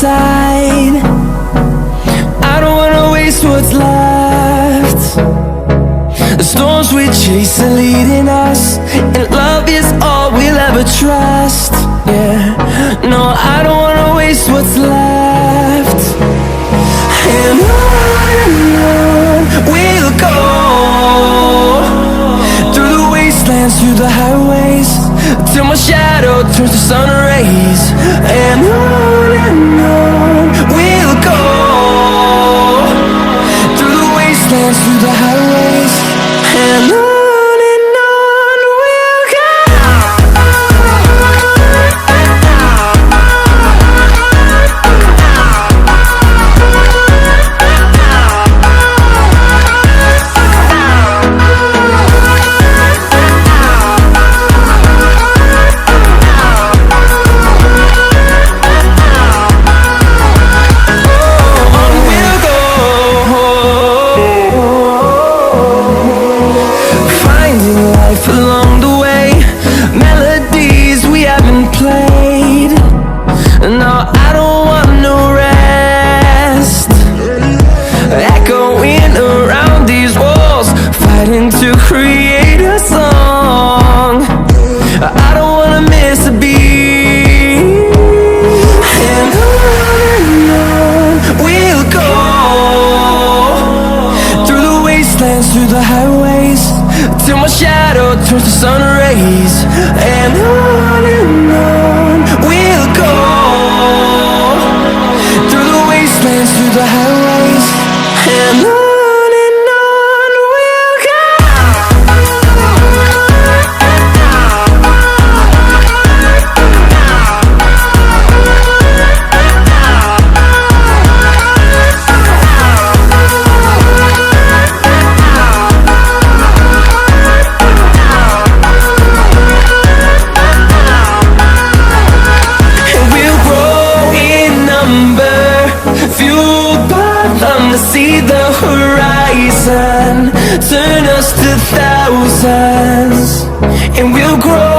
side. I don't wanna waste what's left. The storms we chase are leading us, and love is all we'll ever trust. Yeah, no, I don't wanna waste what's left. And on we'll go, through the wastelands, through the highways, till my shadow turns to sun rays. And on we'll go, through the wastelands, through the highways, and on we'll go. Along the way, melodies we haven't played. No, I don't want no rest. Echoing around these walls, fighting to create a song. I don't wanna miss a beat. And on we'll go, through the wastelands, through the highways, till my shadow turns to sun rays. And on we'll go, through the wastelands, through the highways, and on we'll go. Fueled by them to see the horizon, turn us to thousands, and we'll grow